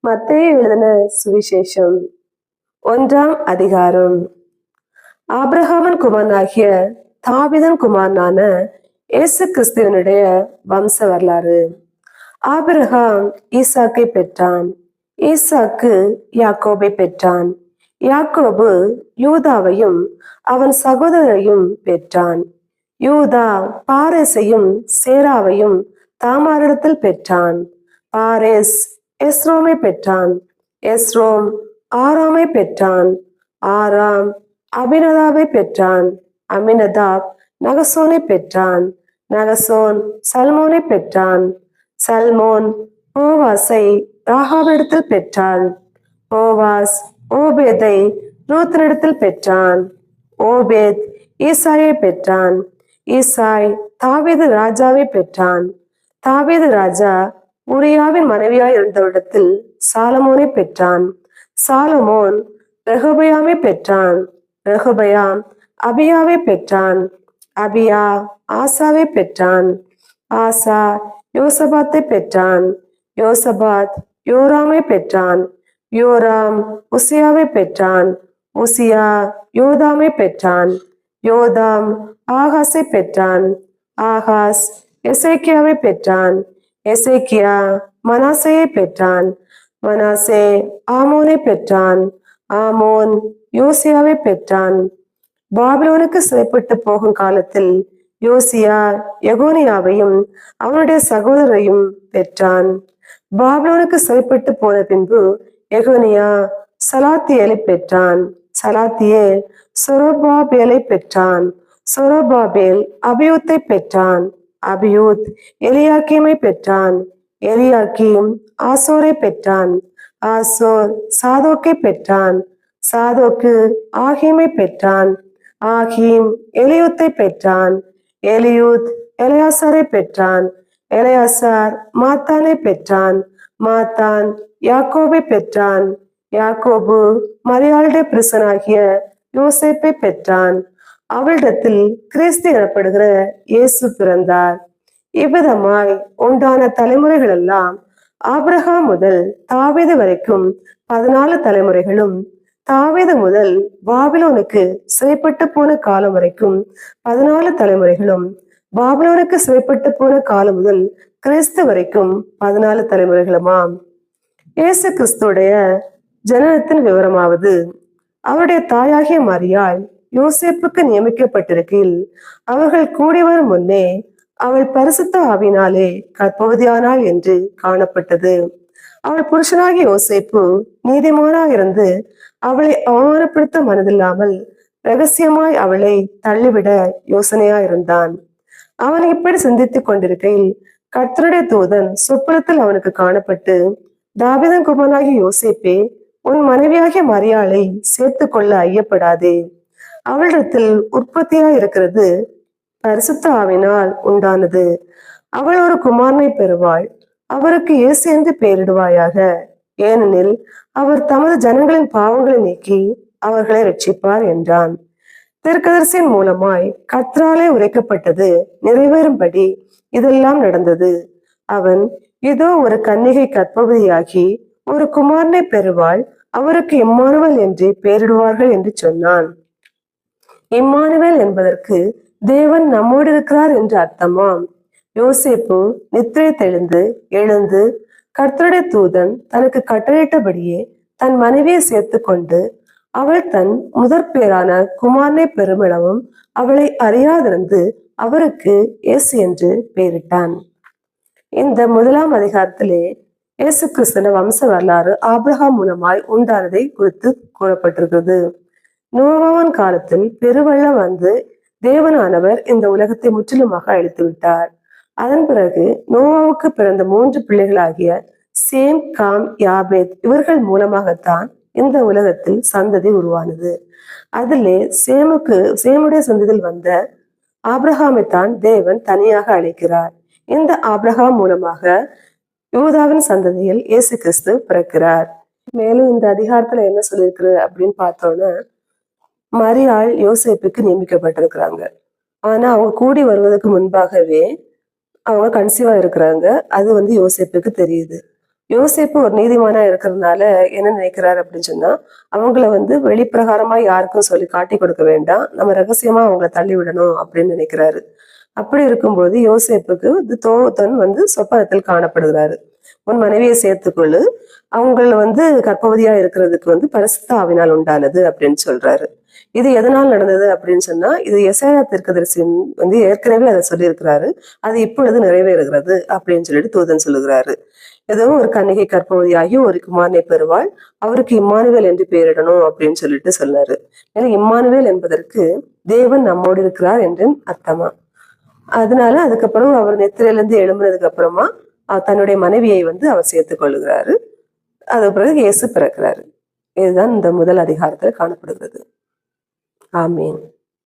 மத்தேயு எழுதின சுவிசேஷம் 1ஆம் அதிகாரம். ஆபிரகாமின் குமாரனாகிய தாவீதின் குமாரனான இயேசு கிறிஸ்துவனுடைய வம்ச வரலாறு. ஆபிரகாம் ஈசாக்கை பெற்றான். ஈசாக்கு யாக்கோபை பெற்றான். யாக்கோபு யூதாவையும் அவன் சகோதரரையும் பெற்றான். யூதா பாரேசையும் சேராவையும் தாமாரிடத்தில் பெற்றான். பாரேஸ் எஸ்ரோமை பெற்றான். எஸ்ரோம் ஆராமை பெற்றான். ஆராம் அபினதாவை பெற்றான். அமினதாப் நகசோனை பெற்றான். நகசோன் சல்மோனை பெற்றான். சல்மோன் போவாசை ராகாவிடத்தில் பெற்றான். போவாஸ் ஓபேதை ரூத்தினிடத்தில் பெற்றான். ஓபேத் ஈசாயை பெற்றான். ஈசாய் தாவீது ராஜாவை பெற்றான். தாவீது ராஜா உரியாவின் மனைவியாய் இருந்தவிடத்தில் சாலமோனை பெற்றான். சாலமோன் ரெகொபயாமை பெற்றான். ரெகொபயாம் அபியாவை பெற்றான். அபியா ஆசாவை பெற்றான். ஆசா யோசபாத்தை பெற்றான். யோசபாத் யோராமை பெற்றான். யோராம் உசியாவை பெற்றான். உசியா யோதாமை பெற்றான். யோதாம் ஆகாஸை பெற்றான். ஆகாஸ் எசேக்கியாவை பெற்றான். எசேக்கியா மனாசேயை பெற்றான். மனாசே ஆமோனை பெற்றான். ஆமோன் யோசியாவை பெற்றான். பாபிலோனுக்கு சிறைப்பட்டு போகும் காலத்தில் யோசியா எகோனியாவையும் அவனுடைய சகோதரரையும் பெற்றான். பாபிலோனுக்கு சிறைப்பட்டு போன பின்பு எகோனியா சலாத்தியேலை பெற்றான். சலாத்தியேல் சொரோபாபேலை பெற்றான். சொரோபாபேல் அபியூத்தை பெற்றான். அபியூத் எலியாக்கீமை பெற்றான். எலியாக்கீம் ஆசோரை பெற்றான். ஆசோர் சாதோக்கை பெற்றான். சாதோக்கு ஆகீமை பெற்றான். ஆகீம் எலியூத்தை பெற்றான். எலியூத் எலையாசாரை பெற்றான். எலையாசார் மாத்தானை பெற்றான். மாத்தான் யாக்கோபை பெற்றான். யாக்கோபு மரியாளுடைய புருஷனாகிய யோசேப்பை பெற்றான். அவளிடத்தில் கிறிஸ்து எனப்படுகிற இயேசு பிறந்தார். இவ்விதமாய் உண்டான தலைமுறைகள் எல்லாம் ஆபிரகாம் முதல் தாவீது வரைக்கும் 14 தலைமுறைகளும், தாவீது முதல் பாபிலோனுக்கு சிறைப்பட்டு போன காலம் வரைக்கும் 14 தலைமுறைகளும், பாபிலோனுக்கு சிறைப்பட்டு போன காலம் முதல் கிறிஸ்து வரைக்கும் 14 தலைமுறைகளுமாம். இயேசு கிறிஸ்துடைய ஜனனத்தின் விவரமாவது, அவருடைய தாயாகிய மரியாள் யோசேப்புக்கு நியமிக்கப்பட்டிருக்கையில் அவர்கள் கூடி வரும் முன்னே அவள் பரிசுத்த ஆவினாலே கர்ப்பவதியானாள் என்று காணப்பட்டது. அவள் புருஷனாகிய யோசேப்பு நீதிமானாயிருந்து அவளை அவமானப்படுத்த மனதில்லாமல் ரகசியமாய் அவளை தள்ளிவிட யோசனையாயிருந்தான். அவன் இப்படி சிந்தித்துக் கொண்டிருக்கையில் கர்த்தருடைய தூதன் சொப்பனத்தில் அவனுக்கு காணப்பட்டு, தாவீதின் குமாரனாகிய யோசேப்பே, உன் மனைவியாகிய மரியாளை சேர்த்து கொள்ள ஐயப்படாதே. அவளிடத்தில் உற்பத்தியாய் இருக்கிறது பரிசுத்த ஆவினால் உண்டானது. அவள் ஒரு குமாரனை பெறுவாள். அவருக்கு இயேசு என்று பெயரிடுவாயாக. ஏனெனில் அவர் தமது ஜனங்களின் பாவங்களை நீக்கி அவர்களை ரட்சிப்பார் என்றான். தீர்க்கதரிசியின் மூலமாய் கர்த்தராலே உரைக்கப்பட்டது நிறைவேறும்படி இதெல்லாம் நடந்தது. அவன், இதோ ஒரு கன்னிகை கர்ப்பவதியாகி ஒரு குமாரனை பெறுவாள். அவருக்கு இம்மானுவேல் என்று பெயரிடுவார்கள் என்று சொன்னான். இம்மானுவேல் என்பதற்கு தேவன் நம்மோடு இருக்கிறார் என்று அர்த்தமாம். யோசேப்பு நித்திரை தெளிந்து எழுந்து கர்த்தருடைய தூதன் தனக்கு கட்டளையிட்டபடியே தன் மனைவியை சேர்த்து கொண்டு, அவள் தன் முதற் பேரான குமாரனை பெருமிடமும் அவளை அறியாதிருந்து அவருக்கு இயேசு என்று பெயரிட்டான். இந்த 1ஆம் அதிகாரத்திலே இயேசு கிறிஸ்துவின் வம்ச வரலாறு ஆபிரகாம் மூலமாய் உண்டானதை குறித்து கூறப்பட்டிருக்கிறது. நோவாவின் காலத்தில் பெருவெள்ளம் வந்து தேவனானவர் இந்த உலகத்தை முற்றிலுமாக அழித்து விட்டார். அதன் பிறகு நோவாவுக்கு பிறந்த 3 பிள்ளைகளாகிய சேம், காம், யாபேத் இவர்கள் மூலமாகத்தான் இந்த உலகத்தில் சந்ததி உருவானது. அதிலே சேமுடைய சந்ததியில் வந்த ஆபிரகாமைத்தான் தேவன் தனியாக அழைக்கிறார். இந்த ஆபிரகாம் மூலமாக யூதாவின் சந்ததியில் இயேசு கிறிஸ்து பிறக்கிறார். மேலும் இந்த அதிகாரத்துல என்ன சொல்லியிருக்கிறது அப்படின்னு பார்த்தோன்னா, மரியாள் யோசேப்புக்கு நியமிக்கப்பட்டிருக்கிறாங்க. ஆனா அவங்க கூடி வருவதற்கு முன்பாகவே அவங்க கன்சீவா இருக்கிறாங்க. அது யோசேப்புக்கு தெரியுது. யோசேப்பு ஒரு நீதிமானா இருக்கிறதுனால என்ன நினைக்கிறாரு அப்படின்னு சொன்னா, அவங்கள வெளிப்பிரகாரமா யாருக்கும் சொல்லி காட்டி கொடுக்க வேண்டாம், நம்ம ரகசியமா அவங்கள தள்ளி விடணும் அப்படின்னு நினைக்கிறாரு. அப்படி இருக்கும்போது யோசேப்புக்கு தோத்தன் சொப்பனத்தில் காணப்படுகிறாரு. உன் மனைவியை சேர்த்துக்கொள்ளு, அவங்கள கர்ப்பவதியா இருக்கிறதுக்கு பரிசுத்த ஆவினால் உண்டானது அப்படின்னு சொல்றாரு. இது எதனால் நடந்தது அப்படின்னு சொன்னா, இது எசாயா தீர்க்கதரிசி ஏற்கனவே அதை சொல்லியிருக்கிறாரு. அது இப்பொழுது நிறைவேறுகிறது அப்படின்னு சொல்லிட்டு தூதன் சொல்லுகிறாரு. ஏதோ ஒரு கன்னிகை கர்ப்பவதியாகி ஒரு குமாரனை பெறுவாள், அவருக்கு இம்மானுவேல் என்று பெயரிடணும் அப்படின்னு சொல்லிட்டு சொன்னாரு. ஏன்னா இம்மானுவேல் என்பதற்கு தேவன் நம்மோடு இருக்கிறார் என்று அர்த்தமா. அதனால அதுக்கப்புறம் அவர் நெத்திரையிலிருந்து எழும்பினதுக்கு அப்புறமா தன்னுடைய மனைவியை அவர் சேர்த்துக் கொள்ளுகிறாரு. அது பிறகு இயேசு பிறக்கிறாரு. இதுதான் இந்த முதல் அதிகாரத்தில் காணப்படுகிறது. ஆமீன்.